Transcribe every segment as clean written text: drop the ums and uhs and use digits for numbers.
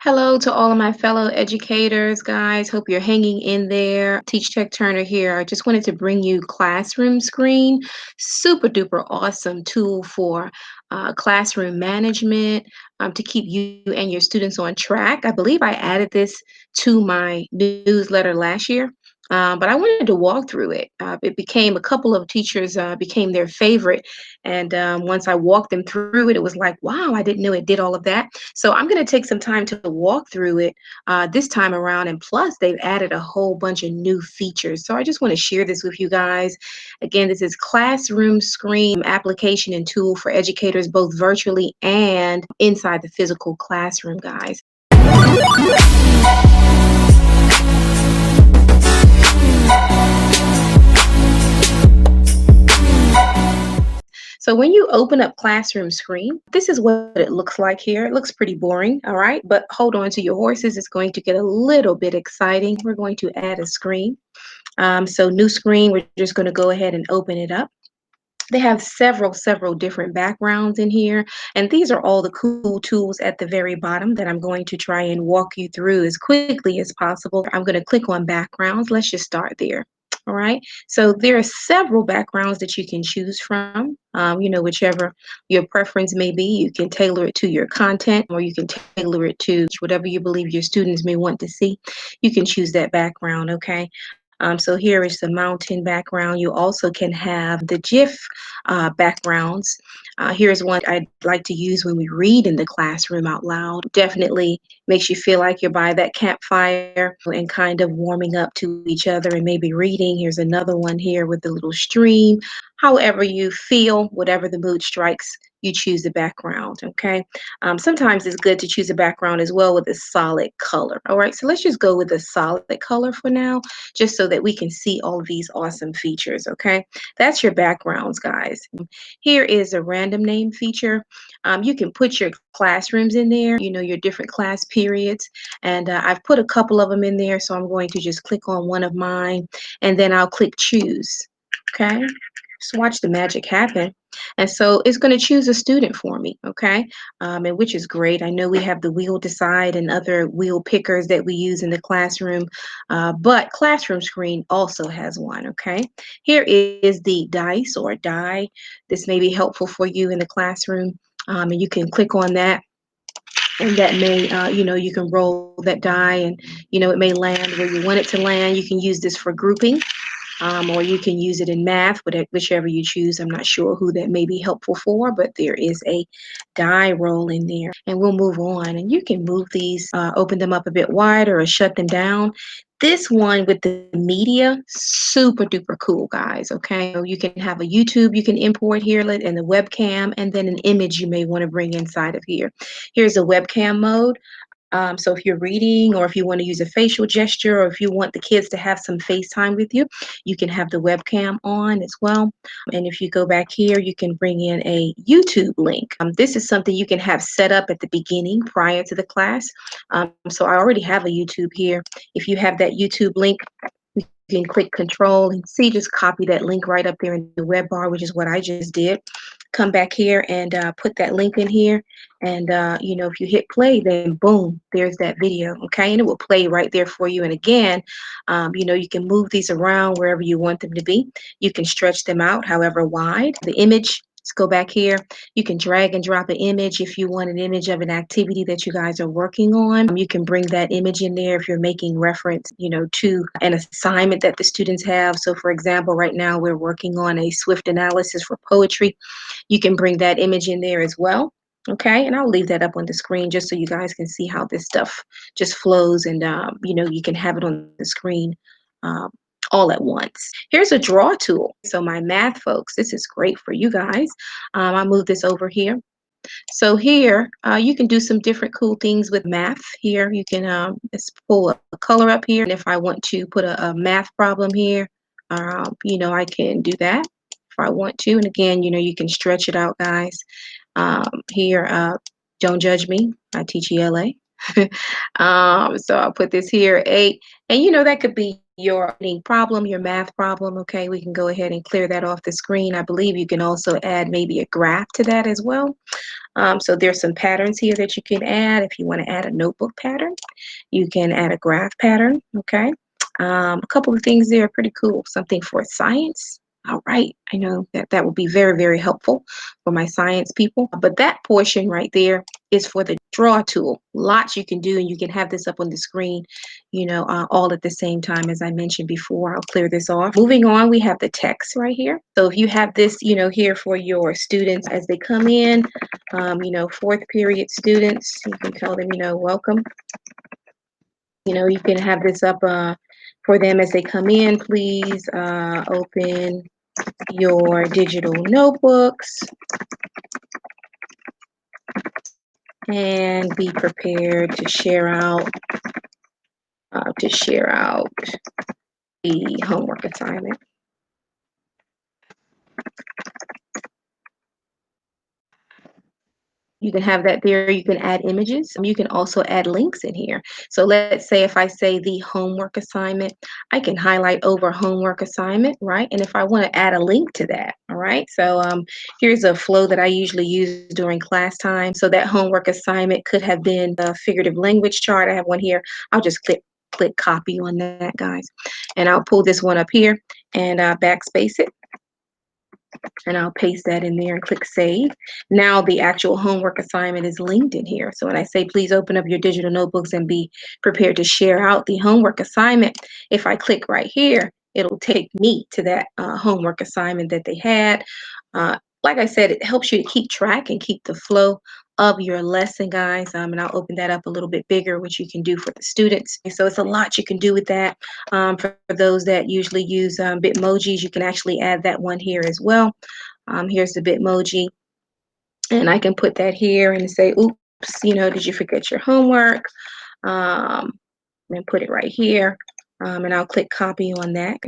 Hello to all of my fellow educators, guys. Hope you're hanging in there. Teach Tech Turner here. I just wanted to bring you Classroom Screen. Super duper awesome tool for classroom management to keep you and your students on track. I believe I added this to my newsletter last year. But I wanted to walk through it. It became a couple of teachers became their favorite, and once I walked them through it, it was like, wow, I didn't know it did all of that. So I'm going to take some time to walk through it this time around. And plus, they've added a whole bunch of new features. So I just want to share this with you guys. Again, this is Classroom Screen application and tool for educators, both virtually and inside the physical classroom, guys. So when you open up Classroom Screen, this is what it looks like here. It looks pretty boring, all right? But hold on to your horses. It's going to get a little bit exciting. We're going to add a screen. So new screen, we're just going to go ahead and open it up. They have several different backgrounds in here, and these are all the cool tools at the very bottom that I'm going to try and walk you through as quickly as possible. I'm going to click on backgrounds. Let's just start there. All right, so there are several backgrounds that you can choose from. Whichever your preference may be, you can tailor it to your content, or you can tailor it to whatever you believe your students may want to see. You can choose that background, okay? So here is the mountain background. You also can have the GIF backgrounds. Here's one I'd like to use when we read in the classroom out loud. Definitely makes you feel like you're by that campfire and kind of warming up to each other and maybe reading. Here's another one here with the little stream. However you feel, whatever the mood strikes, you choose the background, okay? Sometimes it's good to choose a background as well with a solid color. All right, so let's just go with a solid color for now, just so that we can see all of these awesome features, okay? That's your backgrounds, guys. Here is a random name feature. You can put your classrooms in there, your different class periods, and I've put a couple of them in there, so I'm going to just click on one of mine, and then I'll click choose, okay? Just watch the magic happen. And so it's going to choose a student for me, okay? And which is great. I know we have the wheel decide and other wheel pickers that we use in the classroom, but Classroom Screen also has one, okay? Here is the dice or die. This may be helpful for you in the classroom, and you can click on that. And that may, you can roll that die and, it may land where you want it to land. You can use this for grouping, or you can use it in math, whichever you choose. I'm not sure who that may be helpful for, but there is a die roll in there. And we'll move on. And you can move these, open them up a bit wider or shut them down. This one with the media, super duper cool, guys. Okay, so you can have a YouTube you can import here, and the webcam, and then an image you may want to bring inside of here. Here's a webcam mode. So if you're reading, or if you want to use a facial gesture, or if you want the kids to have some FaceTime with you, you can have the webcam on as well. And if you go back here, you can bring in a YouTube link. This is something you can have set up at the beginning prior to the class. So I already have a YouTube here. If you have that YouTube link, you can click control and see, just copy that link right up there in the web bar, which is what I just did. Come back here and put that link in here. And, if you hit play, then boom, there's that video. Okay. And it will play right there for you. And again, you can move these around wherever you want them to be. You can stretch them out however wide. The image, let's go back here. You can drag and drop an image if you want an image of an activity that you guys are working on. You can bring that image in there if you're making reference, to an assignment that the students have. So for example, right now we're working on a Swift analysis for poetry. You can bring that image in there as well. Okay, and I'll leave that up on the screen just so you guys can see how this stuff just flows, and you can have it on the screen um, all at once. Here's a draw tool. So my math folks, this is great for you guys. I'll move this over here. So here, you can do some different cool things with math. Here, you can let's pull a color up here, and if I want to put a math problem here, I can do that if I want to. And again, you can stretch it out, guys. Here, don't judge me. I teach ELA. So I'll put this here, 8. And that could be your problem, your math problem, okay, we can go ahead and clear that off the screen. I believe you can also add maybe a graph to that as well. So there's some patterns here that you can add. If you want to add a notebook pattern, you can add a graph pattern, okay? A couple of things there are pretty cool. Something for science. All right, I know that that will be very, very helpful for my science people. But that portion right there is for the draw tool. Lots you can do, and you can have this up on the screen, all at the same time, as I mentioned before. I'll clear this off. Moving on, we have the text right here. So if you have this, here for your students as they come in, fourth period students, you can tell them, welcome. You can have this up for them as they come in. Please open your digital notebooks and be prepared to share out the homework assignment. You can have that there. You can add images. You can also add links in here. So let's say if I say the homework assignment, I can highlight over homework assignment, right? And if I want to add a link to that, all right? So here's a flow that I usually use during class time. So that homework assignment could have been a figurative language chart. I have one here. I'll just click copy on that, guys. And I'll pull this one up here and backspace it. And I'll paste that in there and click save. Now the actual homework assignment is linked in here. So when I say please open up your digital notebooks and be prepared to share out the homework assignment, if I click right here, it'll take me to that homework assignment that they had. Like I said, it helps you to keep track and keep the flow of your lesson, guys. And I'll open that up a little bit bigger, which you can do for the students. So it's a lot you can do with that. For those that usually use Bitmojis, you can actually add that one here as well. Here's the Bitmoji. And I can put that here and say, oops, did you forget your homework? And put it right here. And I'll click copy on that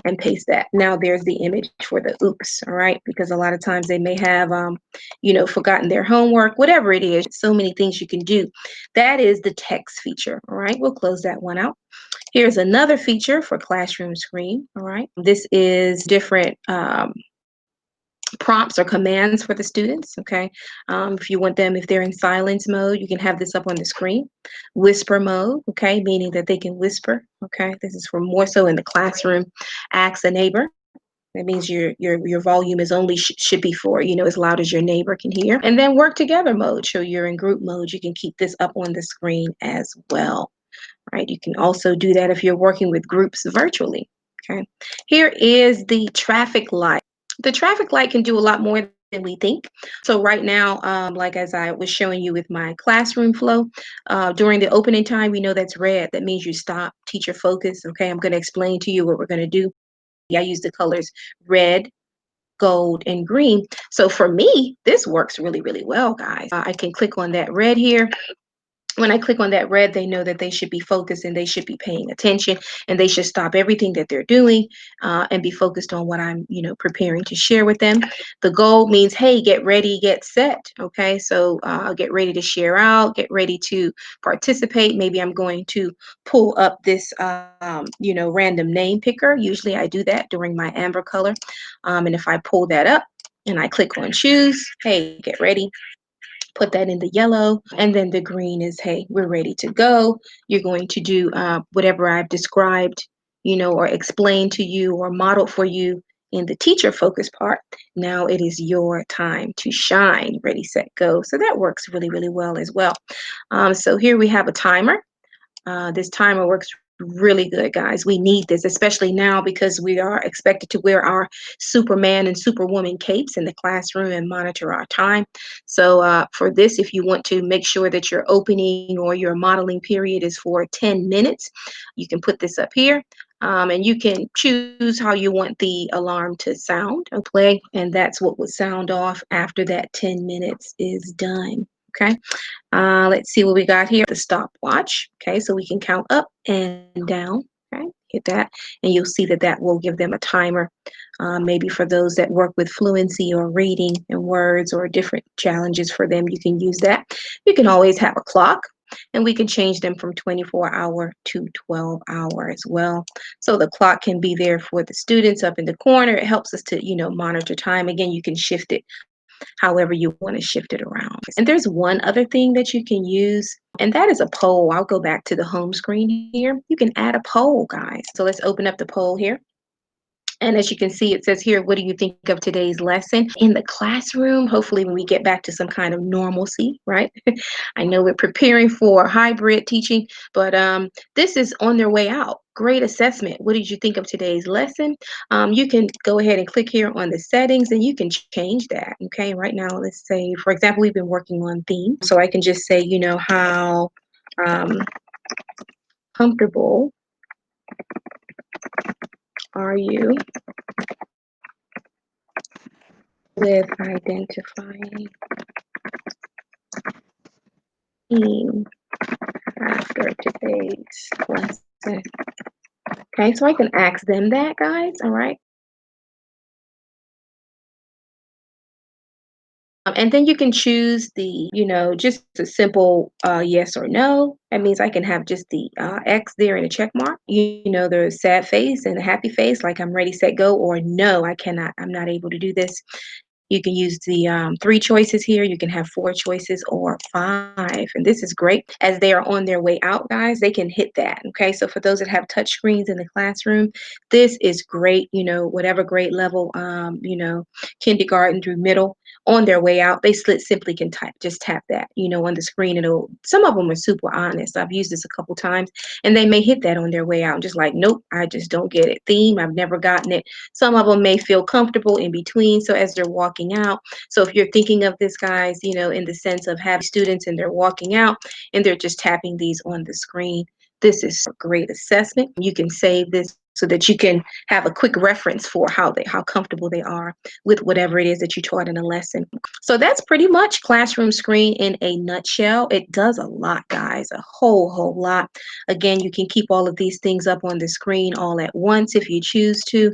and paste that. Now there's the image for the oops, all right? Because a lot of times they may have, forgotten their homework, whatever it is. So many things you can do. That is the text feature, all right? We'll close that one out. Here's another feature for Classroom Screen, all right? This is different prompts or commands for the students, okay? If you want them, if they're in silence mode, you can have this up on the screen. Whisper mode, okay, meaning that they can whisper, okay? This is for more so in the classroom. Ask a neighbor. That means your volume is only should be for, as loud as your neighbor can hear. And then work together mode. So you're in group mode. You can keep this up on the screen as well, right? You can also do that if you're working with groups virtually, okay? Here is the traffic light. The traffic light can do a lot more than we think. So right now, like as I was showing you with my classroom flow, during the opening time, we know that's red. That means you stop, teacher focus. Okay, I'm going to explain to you what we're going to do. I use the colors red, gold, and green. So for me, this works really, really well, guys. I can click on that red here. When I click on that red, they know that they should be focused and they should be paying attention and they should stop everything that they're doing and be focused on what I'm, preparing to share with them. The gold means, hey, get ready, get set. Okay, so get ready to share out, get ready to participate. Maybe I'm going to pull up this, random name picker. Usually I do that during my amber color. And if I pull that up and I click on choose, hey, get ready. Put that in the yellow, and then the green is, hey, we're ready to go. You're going to do whatever I've described, or explained to you or modeled for you in the teacher focus part. Now it is your time to shine. Ready, set, go. So that works really, really well as well. So here we have a timer. This timer works really good, guys. We need this, especially now because we are expected to wear our Superman and Superwoman capes in the classroom and monitor our time. So for this, if you want to make sure that your opening or your modeling period is for 10 minutes, you can put this up here. And you can choose how you want the alarm to sound or play, and that's what would sound off after that 10 minutes is done. Okay, let's see what we got here. The stopwatch. Okay, so we can count up and down. Okay, hit that, and you'll see that that will give them a timer. Maybe for those that work with fluency or reading and words or different challenges for them, you can use that. You can always have a clock. and we can change them from 24-hour to 12-hour as well. So the clock can be there for the students up in the corner. It helps us to, monitor time. Again, you can shift it however you want to shift it around. And there's one other thing that you can use, and that is a poll. I'll go back to the home screen here. You can add a poll, guys. So let's open up the poll here. And as you can see, it says here, what do you think of today's lesson in the classroom? Hopefully, when we get back to some kind of normalcy, right? I know we're preparing for hybrid teaching, but this is on their way out. Great assessment. What did you think of today's lesson? You can go ahead and click here on the settings and you can change that. Okay, right now, let's say, for example, we've been working on theme. So I can just say, how comfortable are you with identifying theme after today's lesson? Okay, so I can ask them that, guys. All right. And then you can choose the, just a simple yes or no. That means I can have just the X there and a check mark. The sad face and a happy face, like I'm ready, set, go, or no, I cannot, I'm not able to do this. You can use the 3 choices here. You can have 4 choices or 5. And this is great. As they are on their way out, guys, they can hit that. Okay. So for those that have touch screens in the classroom, this is great. Whatever grade level, kindergarten through middle, on their way out, they simply can just tap that, on the screen. Some of them are super honest. I've used this a couple times and they may hit that on their way out. Just like, nope, I just don't get it. Theme, I've never gotten it. Some of them may feel comfortable in between. So as they're walking out, so if you're thinking of this, guys, in the sense of having students and they're walking out and they're just tapping these on the screen, this is a great assessment. You can save this so that you can have a quick reference for how comfortable they are with whatever it is that you taught in a lesson. So that's pretty much Classroom Screen in a nutshell. It does a lot, guys, a whole lot. Again, you can keep all of these things up on the screen all at once if you choose to,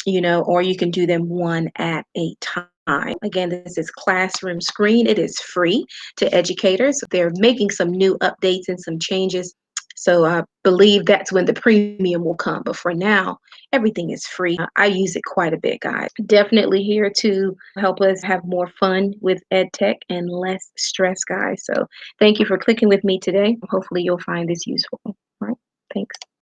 or you can do them one at a time. Again, this is Classroom Screen. It is free to educators. They're making some new updates and some changes. So I believe that's when the premium will come. But for now, everything is free. I use it quite a bit, guys. Definitely here to help us have more fun with EdTech and less stress, guys. So thank you for clicking with me today. Hopefully you'll find this useful. All right. Thanks.